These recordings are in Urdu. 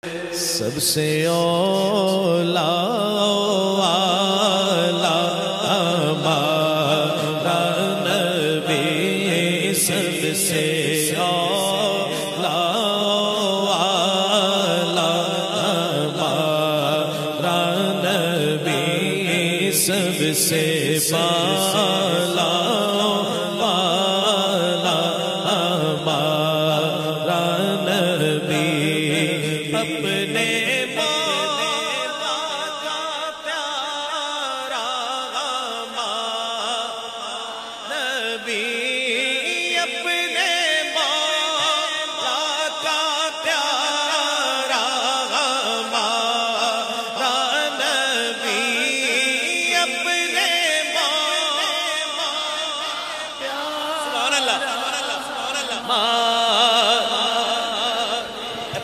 سب سے اولا ہمارا نبی، سب سے اولا ہمارا نبی، سب سے بالا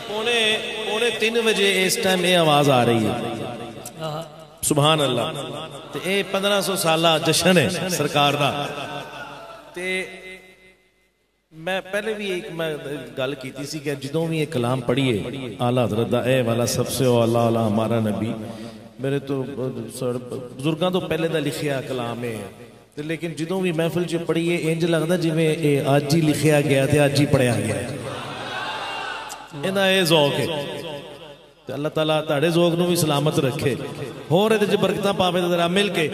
پونے 3 بجے اس ٹائم یہ آواز آ رہی ہے، سبحان اللہ، تے اے 1500 سالہ جشن ہے سرکار دا۔ تے میں پہلے بھی ایک گل کیتی سی کہ جدوں بھی یہ کلام پڑھیے اعلیٰ حضرت دا، اے والا سب سے اولا ہمارا نبی، میرے تو بزرگاں تو پہلے دا لکھیا کلام ہے، لیکن جدوں بھی محفل چ پڑھیے انج لگدا جویں اے اج ہی لکھیا گیا تے اج ہی پڑھیا گیا، انہاں اے ذوق ہے۔ اللہ تعالیٰ تاڑے ذوق نو بھی سلامت رکھے، ہور اے تے برکتاں پاوے تے ذرا مل کے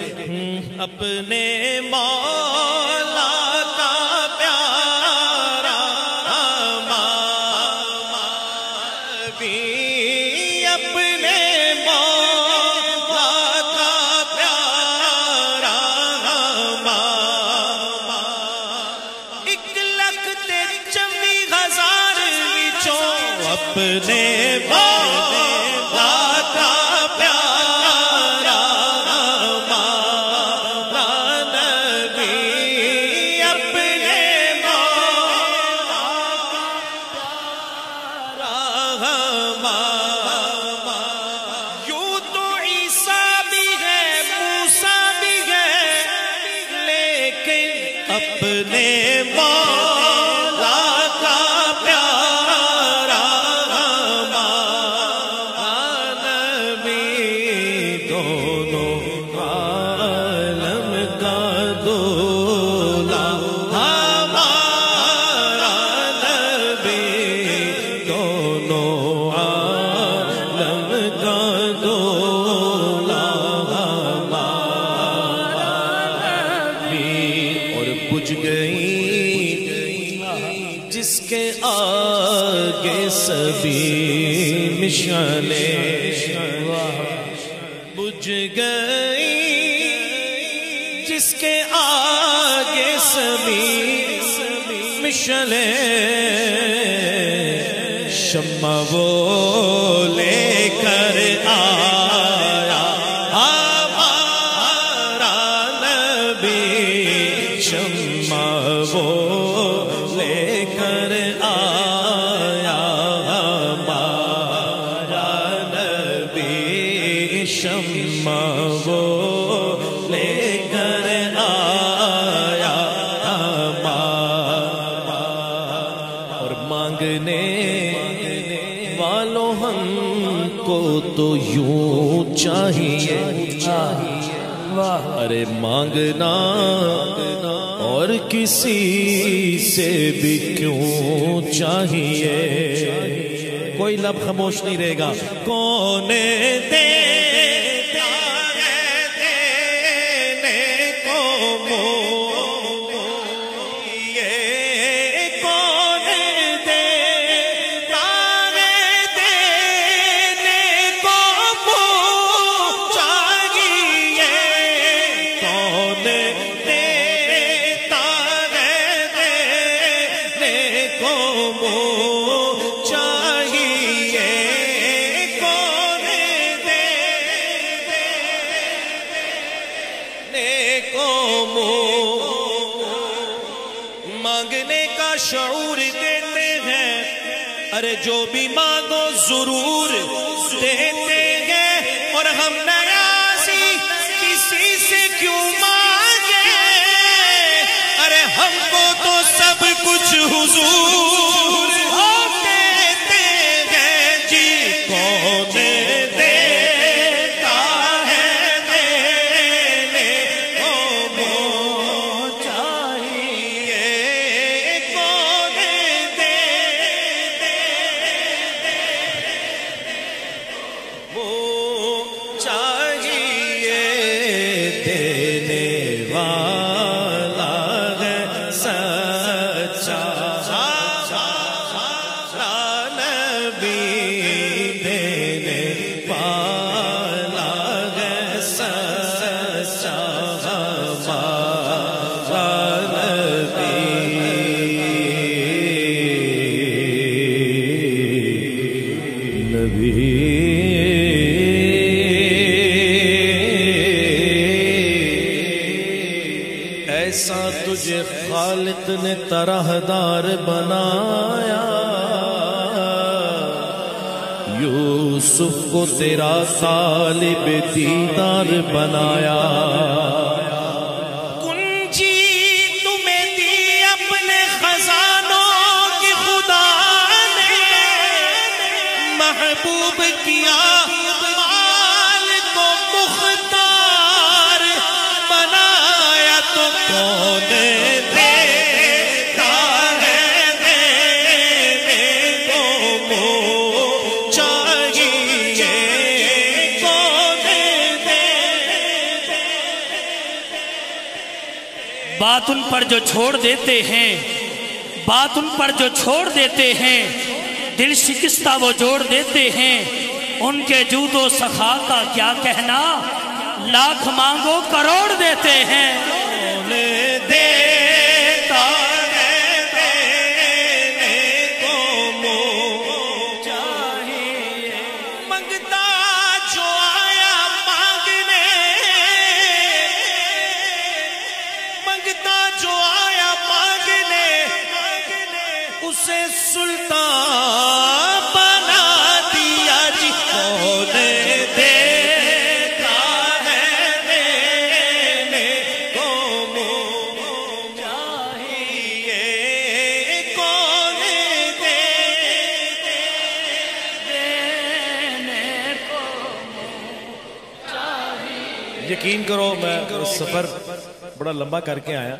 اپنے مولا کا پیارا نبی، اپنے مولا کا پیارا نبی، 1,24,000 وچوں اپنے اپنے مولا کا پیارا نبی، دونوں عالم کا دولا ہمارا نبی، دونوں عالم کا دولا ہمارا نبی، اور بجھ گئی جس کے آگے سبھی مشعلیں، بجھ گئی جس کے آگے سبھی مشعلیں، شمع وہ لے کر آیا ہمارا نبی، شمع وہ لے کر آیا ہمارا نبی، شمع وہ لے کر آیا ہمارا، اور مانگنے والوں ہم کو تو یوں چاہیے، ارے مانگنا اور کسی سے بھی کیوں چاہیے، کوئی لب خاموش نہیں رہے گا، کون دیتا ہے دینے کو منہ، یہ کون دیتا ہے دینے کو منہ چاہیے، کون دیتا ہے دینے کو منہ چاہیے، کون دینے کو منہ، مانگنے کا شعور دیتے ہیں، ارے جو بھی مانگو ضرور دیتے ہیں، اور ہم نیازی کسی سے کیوں مانگے، ارے ہم کو تو سب کچھ حضور دیتے ہیں جی، ایسا تجھے خالق نے طرحدار بنایا، یوسف کو تیرا طالب دیدار بنایا۔ کنجی تمہیں دی اپنے خزانوں کی خدا نے، محبوب کیا مال کو مختار بنایا، تو کون دیتا ہے دینے کو منہ چاہیے، کون بات ان پر جو چھوڑ دیتے ہیں، بات ان پر جو چھوڑ دیتے ہیں، دل شکستہ وہ جوڑ دیتے ہیں، ان کے جود و سخا کا کیا کہنا، لاکھ مانگو کروڑ دیتے ہیں۔ کون دیتا ہے دینے کو منہ چاہیے، منگتا جو آیا مانگنے، منگتا جو آیا مانگنے، اسے سلطان بنا دیا جی۔ کون دیتا ہے دینے کو منہ چاہیے، کون دینے کو یقین کرو میں سفر بڑا لمبا کر کے آیا،